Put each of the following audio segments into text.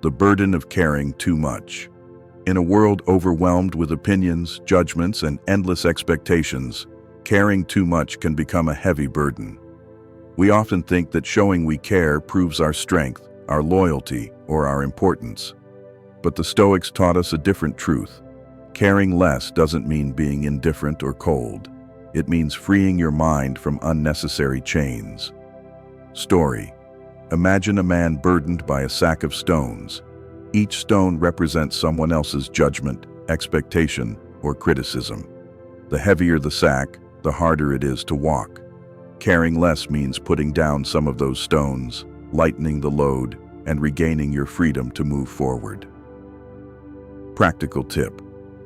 The burden of caring too much. In a world overwhelmed with opinions, judgments, and endless expectations, caring too much can become a heavy burden. We often think that showing we care proves our strength, our loyalty, or our importance. But the Stoics taught us a different truth. Caring less doesn't mean being indifferent or cold. It means freeing your mind from unnecessary chains. Story. Imagine a man burdened by a sack of stones. Each stone represents someone else's judgment, expectation, or criticism. The heavier the sack, the harder it is to walk. Caring less means putting down some of those stones, lightening the load, and regaining your freedom to move forward. Practical tip.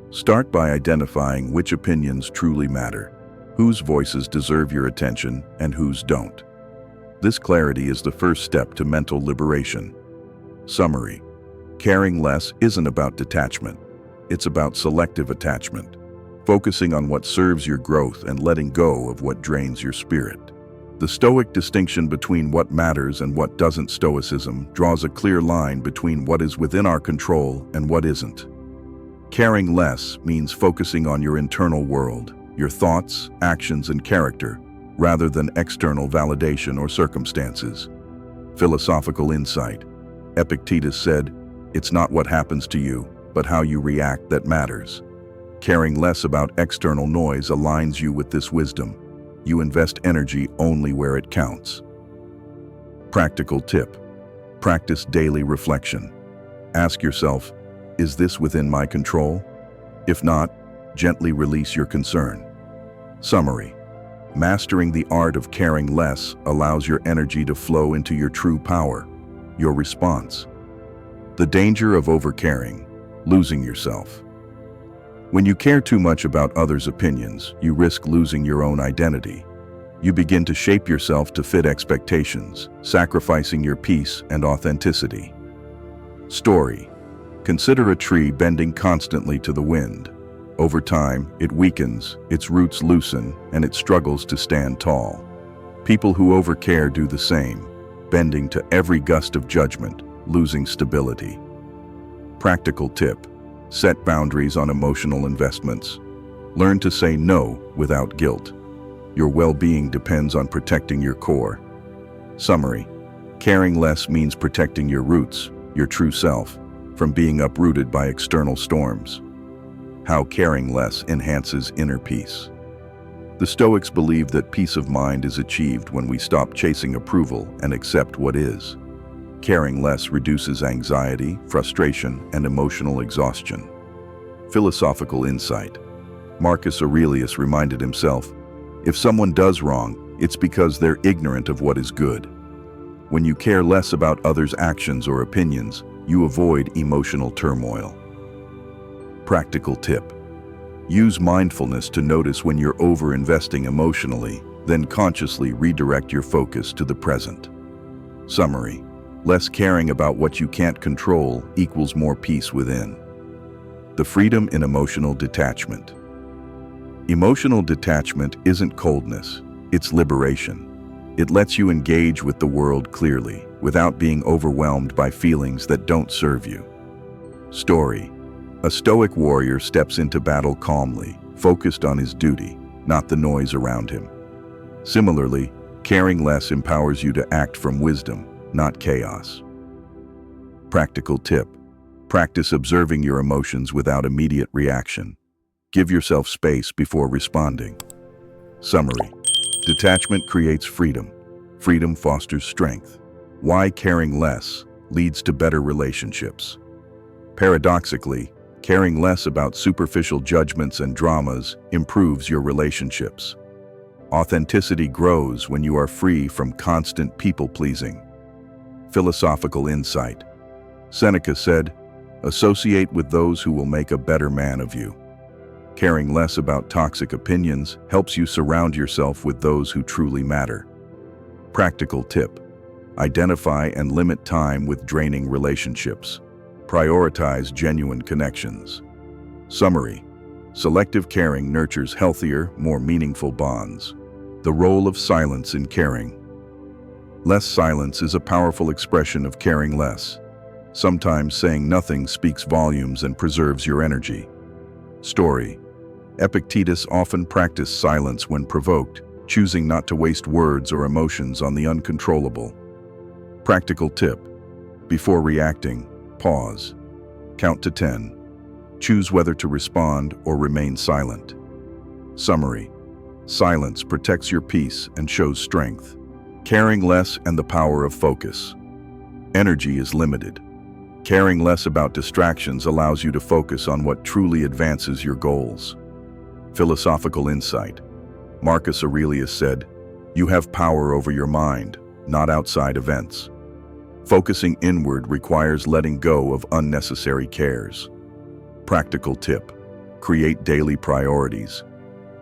Start by identifying which opinions truly matter, whose voices deserve your attention, and whose don't. This clarity is the first step to mental liberation. Summary. Caring less isn't about detachment. It's about selective attachment, focusing on what serves your growth and letting go of what drains your spirit. The Stoic distinction between what matters and what doesn't. Stoicism draws a clear line between what is within our control and what isn't. Caring less means focusing on your internal world, your thoughts, actions, and character, rather than external validation or circumstances. Philosophical insight. Epictetus said, "It's not what happens to you, but how you react that matters." Caring less about external noise aligns you with this wisdom. You invest energy only where it counts. Practical tip. Practice daily reflection. Ask yourself, is this within my control? If not, gently release your concern. Summary. Mastering the art of caring less allows your energy to flow into your true power, your response. The danger of overcaring, losing yourself. When you care too much about others' opinions, you risk losing your own identity. You begin to shape yourself to fit expectations, sacrificing your peace and authenticity. Story. Consider a tree bending constantly to the wind. Over time, it weakens, its roots loosen, and it struggles to stand tall. People who overcare do the same, bending to every gust of judgment, losing stability. Practical tip. Set boundaries on emotional investments. Learn to say no without guilt. Your well-being depends on protecting your core. Summary. Caring less means protecting your roots, your true self, from being uprooted by external storms. How caring less enhances inner peace. The Stoics believe that peace of mind is achieved when we stop chasing approval and accept what is. Caring less reduces anxiety, frustration, and emotional exhaustion. Philosophical insight. Marcus Aurelius reminded himself, if someone does wrong, it's because they're ignorant of what is good. When you care less about others' actions or opinions, you avoid emotional turmoil. Practical tip. Use mindfulness to notice when you're over-investing emotionally, then consciously redirect your focus to the present. Summary. Less caring about what you can't control equals more peace within. The freedom in emotional detachment. Emotional detachment isn't coldness, it's liberation. It lets you engage with the world clearly, without being overwhelmed by feelings that don't serve you. Story. A Stoic warrior steps into battle calmly, focused on his duty, not the noise around him. Similarly, caring less empowers you to act from wisdom, not chaos. Practical tip. Practice observing your emotions without immediate reaction. Give yourself space before responding. Summary. Detachment creates freedom. Freedom fosters strength. Why caring less leads to better relationships. Paradoxically, caring less about superficial judgments and dramas improves your relationships. Authenticity grows when you are free from constant people-pleasing. Philosophical insight. Seneca said, "Associate with those who will make a better man of you." Caring less about toxic opinions helps you surround yourself with those who truly matter. Practical tip. Identify and limit time with draining relationships. Prioritize genuine connections. Summary. Selective caring nurtures healthier, more meaningful bonds. The role of silence in caring. Less silence is a powerful expression of caring less. Sometimes saying nothing speaks volumes and preserves your energy. Story. Epictetus often practiced silence when provoked, choosing not to waste words or emotions on the uncontrollable. Practical tip. Before reacting, pause. Count to 10. Choose whether to respond or remain silent. Summary. Silence protects your peace and shows strength. Caring less and the power of focus. Energy is limited. Caring less about distractions allows you to focus on what truly advances your goals. Philosophical insight. Marcus Aurelius said, "You have power over your mind, not outside events." Focusing inward requires letting go of unnecessary cares. Practical tip. Create daily priorities.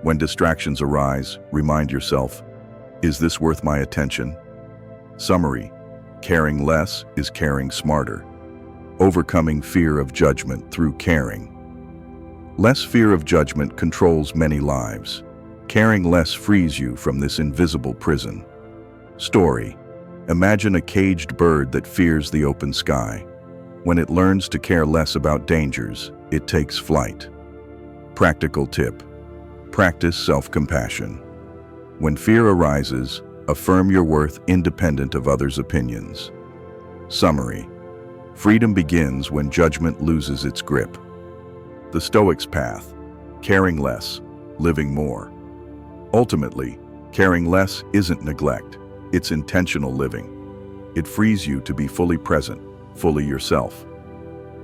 When distractions arise, remind yourself, is this worth my attention? Summary. Caring less is caring smarter. Overcoming fear of judgment through caring. Less fear of judgment controls many lives. Caring less frees you from this invisible prison. Story. Imagine a caged bird that fears the open sky. When it learns to care less about dangers, it takes flight. Practical tip. Practice self-compassion. When fear arises, affirm your worth independent of others' opinions. Summary. Freedom begins when judgment loses its grip. The Stoic's path. Caring less, living more. Ultimately, caring less isn't neglect, it's intentional living. It frees you to be fully present, fully yourself.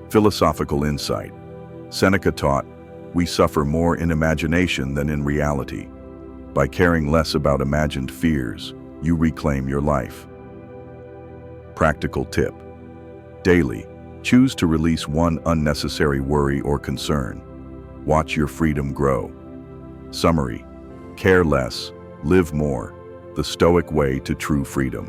Philosophical insight. Seneca taught, "We suffer more in imagination than in reality." By caring less about imagined fears, you reclaim your life. Practical tip. Daily, choose to release one unnecessary worry or concern. Watch your freedom grow. Summary. Care less, live more. The Stoic way to true freedom.